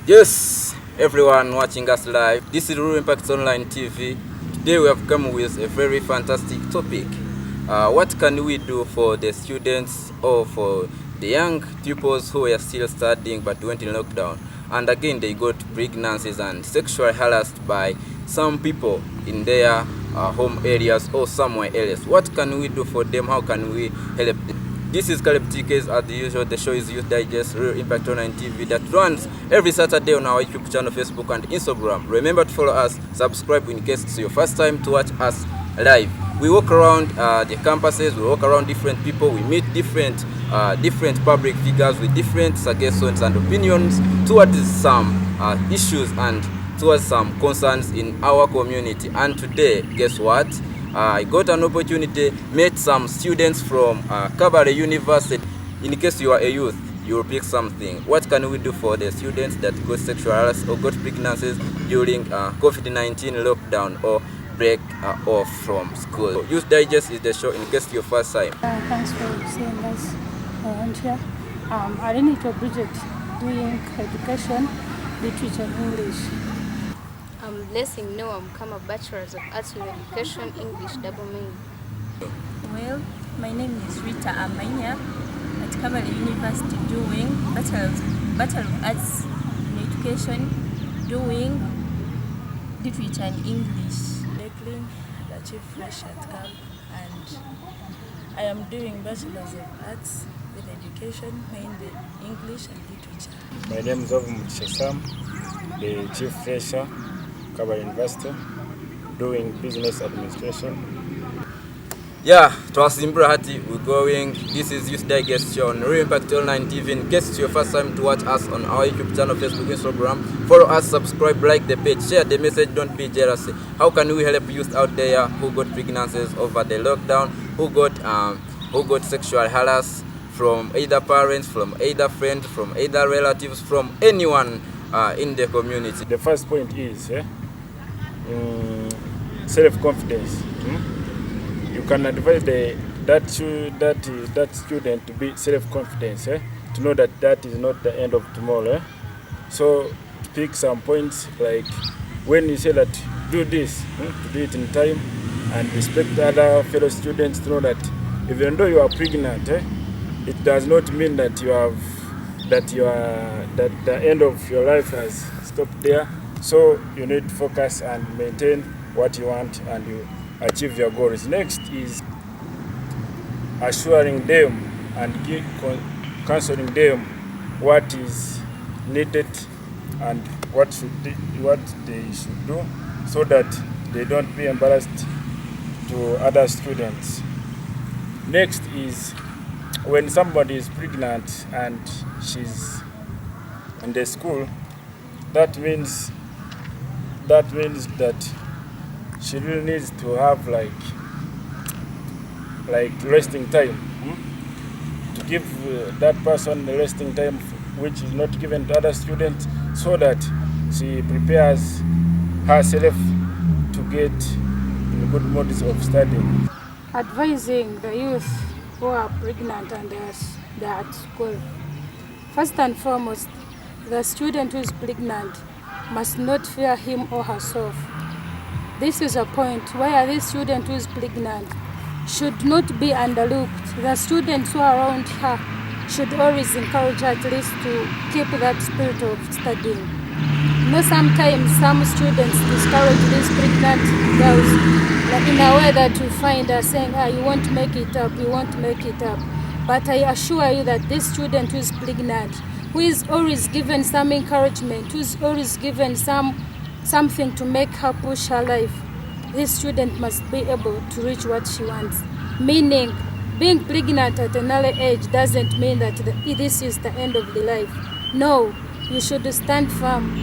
Yes, everyone watching us live. This is Rural Impact Online TV. Today we have come with a very fantastic topic. What can we do for the students or for the young pupils who are still studying but went in lockdown? And again, they got pregnancies and sexually harassed by some people in their home areas or somewhere else. What can we do for them? How can we help them? This is TKays as usual. The show is Youth Digest, Real Impact Online TV that runs every Saturday on our YouTube channel, Facebook and Instagram. Remember to follow us, subscribe in case it's your first time to watch us live. We walk around the campuses, we walk around different people, we meet different public figures with different suggestions and opinions towards some issues and towards some concerns in our community. And today, guess what? I got an opportunity, met some students from Kabale University. In case you are a youth, you will pick something. What can we do for the students that got sexual harassment or got pregnancies during COVID-19 lockdown or break off from school? Youth Digest is the show in case your first time. Thanks for seeing us around here. I need to Bridget doing education, literature, and English. I'm Blessing Noam, I'm a Bachelor's of Arts in Education, English double main. Well, my name is Rita Amanya at Kabale University doing Bachelor of Arts in Education, doing literature and English. Lately, the chief fresh at CAB, and I am doing Bachelor's of Arts with Education, mainly English and Literature. My name is Sam, the chief fresher, Kabale University, doing business administration. Yeah, twasimbura hati we're going. This is Youth Digest show on Real Impact Online TV. In case it's your first time to watch us on our YouTube channel, Facebook, Instagram, follow us, subscribe, like the page, share the message, don't be jealous. How can we help youth out there who got pregnancies over the lockdown, who got sexual harassment from either parents, from either friends, from either relatives, from anyone in the community? The first point is self-confidence. You can advise that student to be self-confident, to know that is not the end of tomorrow. So pick some points, like when you say that do this, to do it in time, and respect other fellow students, to know that even though you are pregnant, it does not mean that that the end of your life has stopped there. So you need to focus and maintain what you want and you achieve your goals. Next is assuring them and counseling them what is needed and what they should do, so that they don't be embarrassed to other students. Next is when somebody is pregnant and she's in the school, that means that she really needs to have like resting time, to give that person the resting time which is not given to other students, so that she prepares herself to get in good modes of studying. Advising the youth who are pregnant and they are at school. First and foremost, the student who is pregnant must not fear him or herself. This is a point where this student who is pregnant should not be underlooked. The students who are around her should always encourage her at least to keep that spirit of studying. You know, sometimes some students discourage these pregnant girls in a way that you find her saying, you won't make it up, you won't make it up. But I assure you that this student who is pregnant, who is always given some encouragement, who is always given something to make her push her life, this student must be able to reach what she wants. Meaning, being pregnant at an early age doesn't mean that this is the end of the life. No, you should stand firm,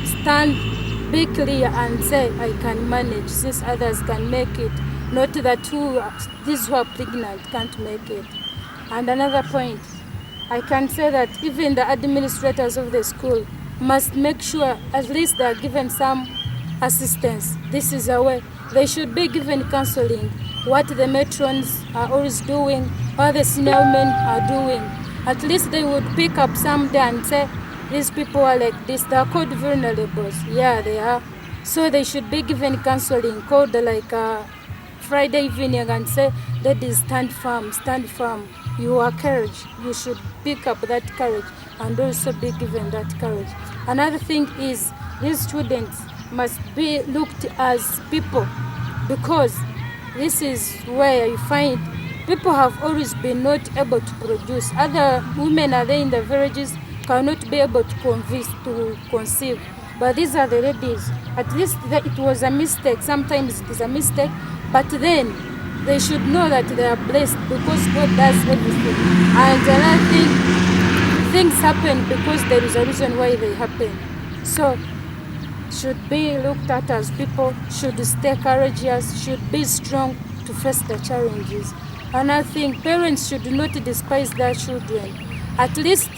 be clear and say, I can manage, since others can make it. Not that these who are pregnant can't make it. And another point, I can say that even the administrators of the school must make sure at least they are given some assistance. This is a way. They should be given counseling, what the matrons are always doing, what the senior men are doing. At least they would pick up someday and say, these people are like this, they are called vulnerables. Yeah, they are. So they should be given counseling called like Friday evening and say, ladies, stand firm, stand firm. You are courage. You should pick up that courage and also be given that courage. Another thing is these students must be looked as people, because this is where you find people have always been not able to produce. Other women are there in the villages cannot be able to conceive. But these are the ladies. At least it was a mistake. Sometimes it is a mistake. But then they should know that they are blessed because God does everything. And another thing, things happen because there is a reason why they happen. So should be looked at as people, should stay courageous, should be strong to face the challenges. And I think parents should not despise their children. At least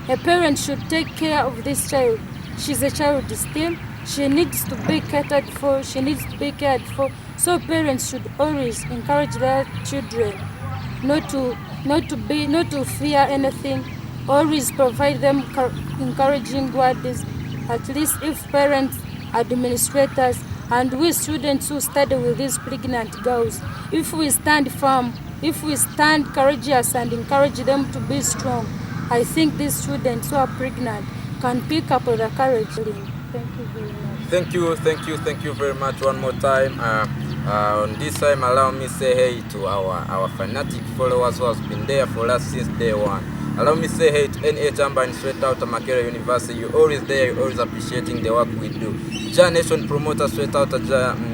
a parent should take care of this child. She's a child still. She needs to be catered for. She needs to be cared for. So parents should always encourage their children not to fear anything. Always provide them encouraging words. At least if parents, administrators, and we students who study with these pregnant girls, if we stand firm, if we stand courageous and encourage them to be strong, I think these students who are pregnant can pick up the courage. Thank you very much. Thank you very much one more time. On this time, allow me say hey to our fanatic followers who has been there for us since day one. Allow me say hey to NH Amba and straight out of Makerere University. You're always there, you're always appreciating the work we do. Nation promoter, straight out of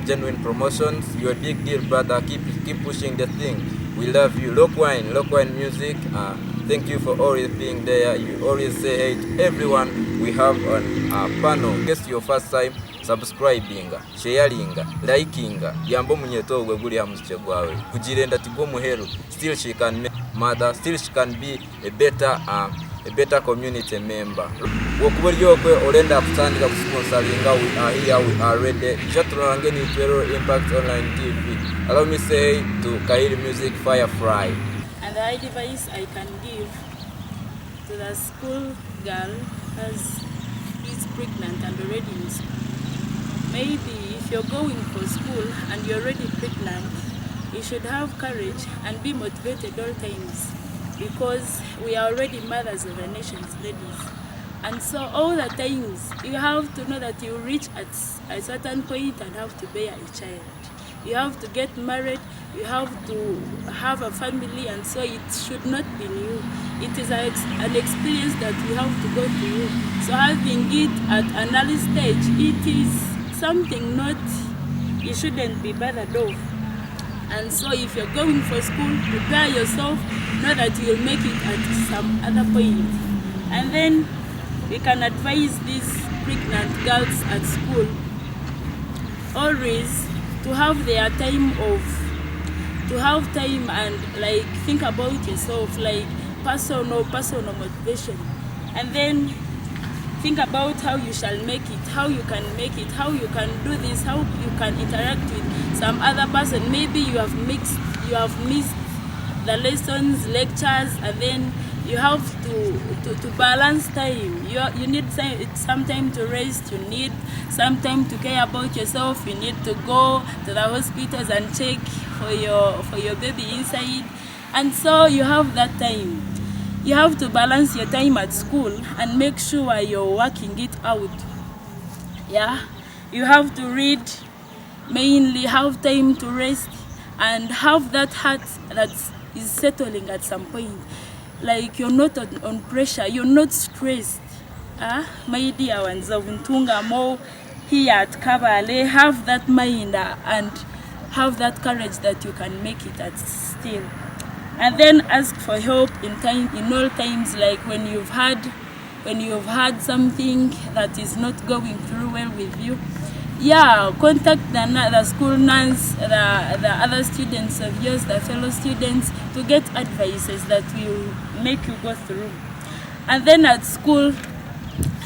Genuine Promotions. You're a big deal, brother. Keep pushing the thing. We love you. Loquine Music. Thank you for always being there. You always say hey to everyone we have on our panel. Guess your first time. Subscribing, sharing, liking, yambo munyeto gwe guli amuche gwawe. Kujirenda tigwo muheru. Still she can make mother, still she can be a better community member. Wokubali yokwe olenda kutandika kusponsoringa, we are here, we are ready. Jatulangeni Twero Impact Online TV. Allow me say to Kairi Music Firefly. And the advice I can give to the school girl as is pregnant and already in school. Maybe if you're going for school and you're already pregnant, you should have courage and be motivated all times, because we are already mothers of the nation's ladies. And so all the times you have to know that you reach at a certain point and have to bear a child. You have to get married, you have to have a family, and so it should not be new. It is an experience that we have to go through. So having it at an early stage, it is something not you shouldn't be bothered of. And so if you're going for school, prepare yourself, know that you will make it at some other point. And then we can advise these pregnant girls at school always to have their time and like think about yourself, like personal motivation, and then think about how you shall make it, how you can make it, how you can do this, how you can interact with some other person. Maybe you have missed the lessons, lectures, and then you have to balance time. You need some time to rest, you need some time to care about yourself, you need to go to the hospitals and check for your baby inside. And so you have that time. You have to balance your time at school and make sure you're working it out. Yeah, you have to read, mainly have time to rest, and have that heart that is settling at some point. Like you're not on pressure, you're not stressed. My dear ones of Ntunga Mo here at Kabale, have that mind and have that courage that you can make it at still. And then ask for help in all times, like when you've had something that is not going through well with you. Yeah, contact the school nurse, the other students of yours, the fellow students, to get advices that will make you go through. And then at school,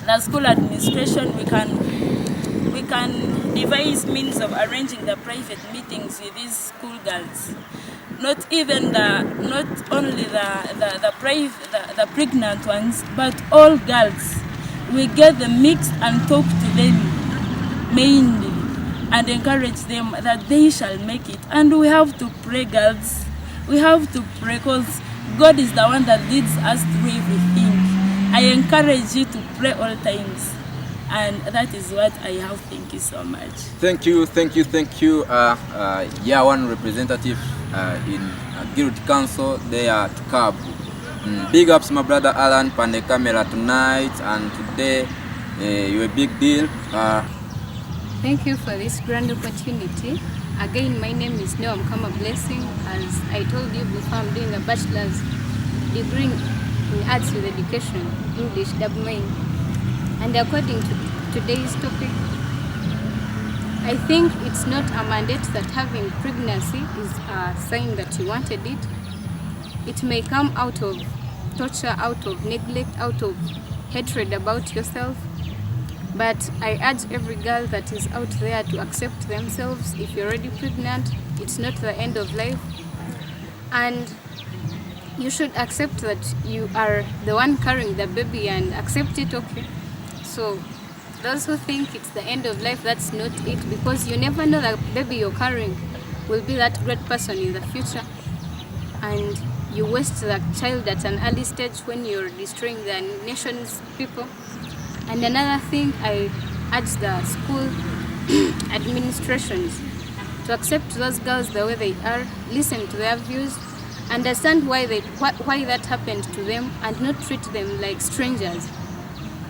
the school administration, we can devise means of arranging the private meetings with these school girls. Not only the pregnant ones, but all girls. we get them mixed and talk to them mainly and encourage them that they shall make it. And we have to pray, girls. We have to pray because God is the one that leads us through everything. I encourage you to pray all times. And that is what I have. Thank you so much. Thank you. One representative in Guild Council there at CAB. Big ups my brother Alan on the camera tonight, and today you're a big deal. Thank you for this grand opportunity. Again, my name is Noam Kama Blessing. As I told you before, I'm doing a bachelor's degree in Arts with Education, English double main. And according to today's topic, I think it's not a mandate that having pregnancy is a sign that you wanted it. It may come out of torture, out of neglect, out of hatred about yourself. But I urge every girl that is out there to accept themselves. If you're already pregnant, it's not the end of life. And you should accept that you are the one carrying the baby and accept it, okay? So those who think it's the end of life, that's not it, because you never know that baby you're carrying will be that great person in the future. And you waste the child at an early stage when you're destroying the nation's people. And another thing, I urge the school administrations to accept those girls the way they are, listen to their views, understand why that happened to them, and not treat them like strangers.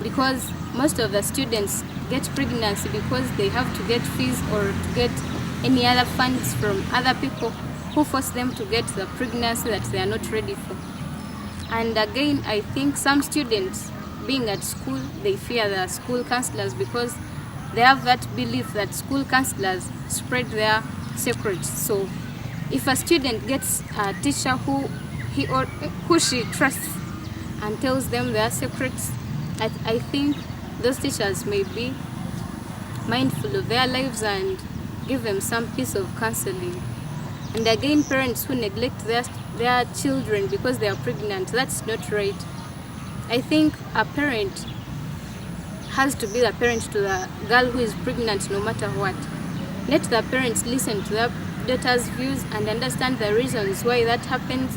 Because most of the students get pregnancy because they have to get fees or to get any other funds from other people who force them to get the pregnancy that they are not ready for. And again, I think some students being at school, they fear the school counselors because they have that belief that school counselors spread their secrets. So if a student gets a teacher who she trusts and tells them their secrets, I think those teachers may be mindful of their lives and give them some piece of counseling. And again, parents who neglect their children because they are pregnant, that's not right. I think a parent has to be the parent to the girl who is pregnant no matter what. Let the parents listen to their daughter's views and understand the reasons why that happens,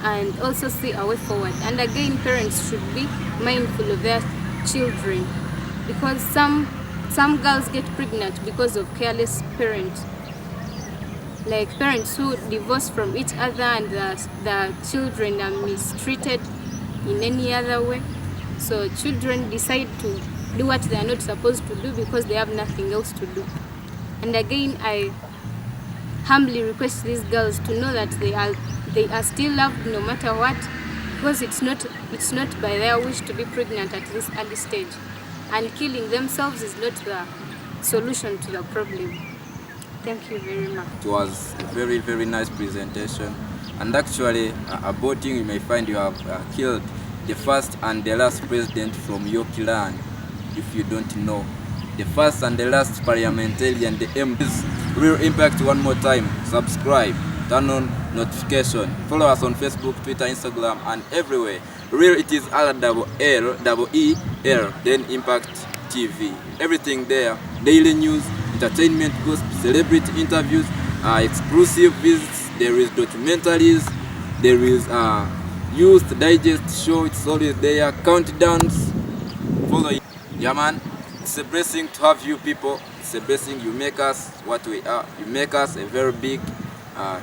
and also see a way forward. And again, parents should be mindful of their children, because some girls get pregnant because of careless parents, like parents who divorce from each other and the children are mistreated in any other way. So children decide to do what they are not supposed to do because they have nothing else to do. And again, I humbly request these girls to know that they are still loved no matter what, because it's not by their wish to be pregnant at this early stage, and killing themselves is not the solution to the problem. Thank you very much. It was a very, very nice presentation. And actually, aborting, you may find you have killed the first and the last president from your clan, if you don't know. The first and the last parliamentarian, the MPs. Real Impact one more time. Subscribe, turn on notification. Follow us on Facebook, Twitter, Instagram, and everywhere. Real, it is REEL, then Impact TV. Everything there. Daily news, entertainment, gossip, celebrity interviews, exclusive visits. There is documentaries. There is youth digest show. It's always there. Countdowns. Follow it. Yeah, man. It's a blessing to have you people. It's a blessing. You make us what we are. You make us a very big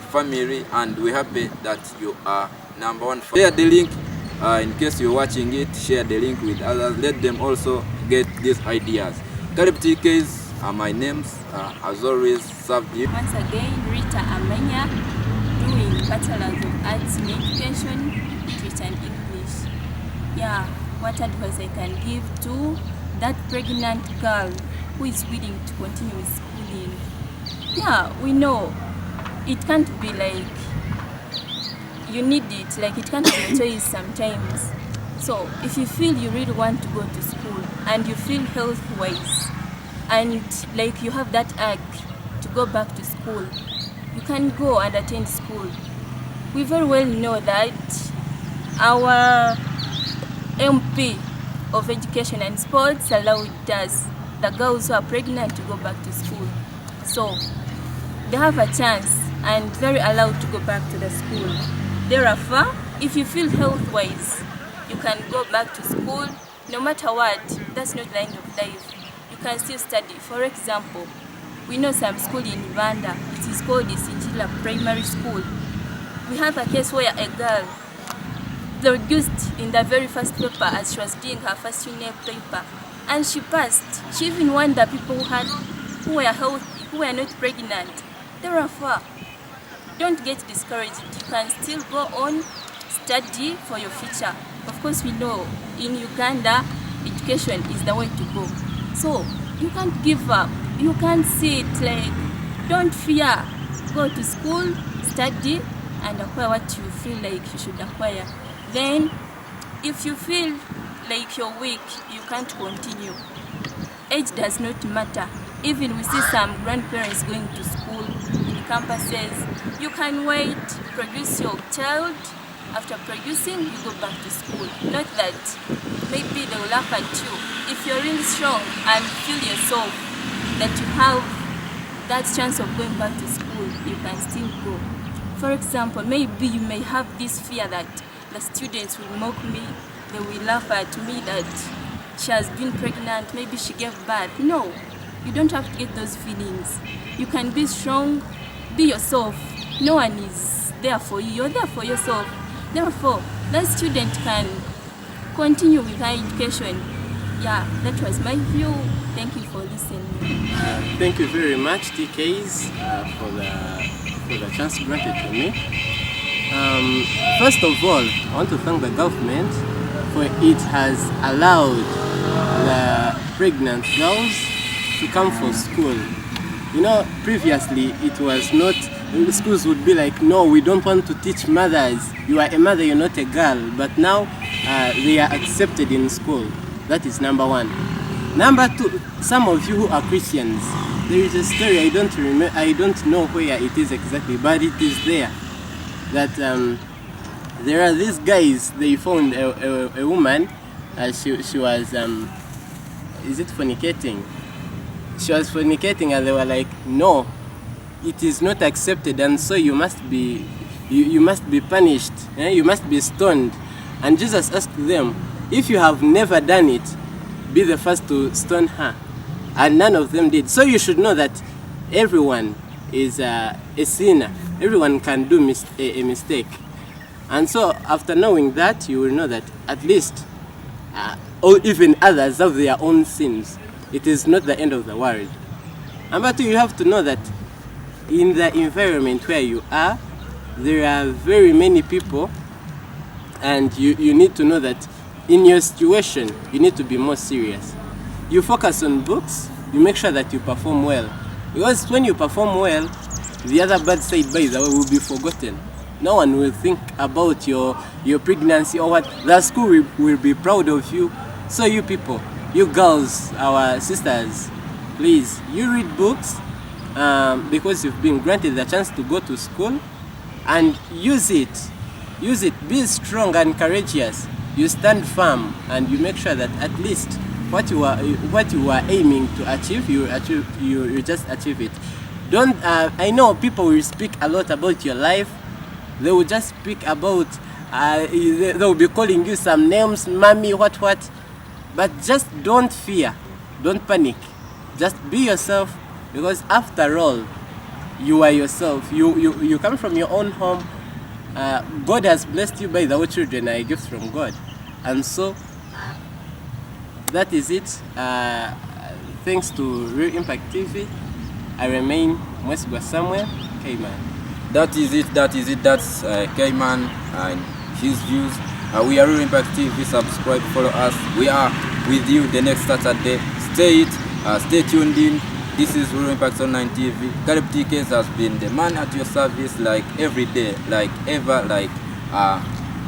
family, and we're happy that you are number one. Share the link in case you're watching it. Share the link with others. Let them also get these ideas. TKays are my names. As always, served you. Once again, Rita Amanya, doing Bachelor's of Arts in Education, Literature and English. Yeah, what advice I can give to that pregnant girl who is willing to continue with schooling. Yeah, we know it can't be like you need it, like it can't be a choice sometimes. So if you feel you really want to go to school and you feel health-wise and like you have that urge to go back to school, you can go and attend school. We very well know that our MP of education and sports allowed us, the girls who are pregnant, to go back to school. So they have a chance and they're allowed to go back to the school. Therefore, if you feel health-wise, you can go back to school no matter what. That's not the end of life. You can still study. For example, we know some school in Rwanda. It is called Isinjila Primary School. We have a case where a girl, they reduced in the very first paper as she was doing her first unit paper, and she passed. She even won the people who were healthy, who were not pregnant. Therefore, don't get discouraged. You can still go on, study for your future. Of course, we know in Uganda, education is the way to go. So you can't give up. You can't sit like, don't fear. Go to school, study, and acquire what you feel like you should acquire. Then, if you feel like you're weak, you can't continue. Age does not matter. Even we see some grandparents going to school in campuses. You can wait, produce your child. After producing, you go back to school. Not that maybe they will laugh at you. If you're really strong and feel yourself that you have that chance of going back to school, you can still go. For example, maybe you may have this fear that the students will mock me, they will laugh at me that she has been pregnant, maybe she gave birth. No, you don't have to get those feelings. You can be strong, be yourself. No one is there for you, you're there for yourself. Therefore, that student can continue with her education. Yeah, that was my view. Thank you for listening. Thank you very much, TKays, for the chance granted to me. First of all, I want to thank the government for it has allowed the pregnant girls to come for school. You know, previously it was not, schools would be like, no, we don't want to teach mothers. You are a mother, you're not a girl. But now they are accepted in school. That is number one. Number two, some of you who are Christians, there is a story, I don't know where it is exactly, but it is there. That there are these guys, they found a woman, she was, is it fornicating? She was fornicating and they were like, no, it is not accepted, and so you must be punished, you must be stoned. And Jesus asked them, if you have never done it, be the first to stone her. And none of them did. So you should know that everyone is a sinner. Everyone can do a mistake. And so after knowing that, you will know that at least, or even others have their own sins. It is not the end of the world. Number two, you have to know that in the environment where you are, there are very many people, and you need to know that in your situation, you need to be more serious. You focus on books, you make sure that you perform well. Because when you perform well, the other bad side, by the way, will be forgotten. No one will think about your pregnancy or what. The school will be proud of you. So you people, you girls, our sisters, please, you read books because you've been granted the chance to go to school, and use it. Use it. Be strong and courageous. You stand firm and you make sure that at least what you are aiming to achieve, you just achieve it. Don't. I know people will speak a lot about your life. They will just speak about. They will be calling you some names, mommy, what. But just don't fear. Don't panic. Just be yourself, because after all, you are yourself. You come from your own home. God has blessed you by the children, a gift from God. And so, that is it. Thanks to Real Impact TV, I remain Mwesgwa Samuel, K-Man. That is it. That's K-Man and his views. We are Real Impact TV. Subscribe, follow us. We are with you the next Saturday. Stay tuned in. This is Real Impact Online TV. TKays has been the man at your service, like every day, like ever, like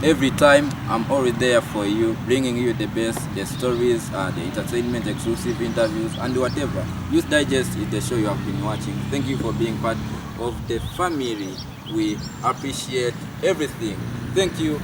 every time. I'm always there for you, bringing you the best, the stories, the entertainment, exclusive interviews, and whatever. Youth Digest is the show you have been watching. Thank you for being part of the family. We appreciate everything. Thank you.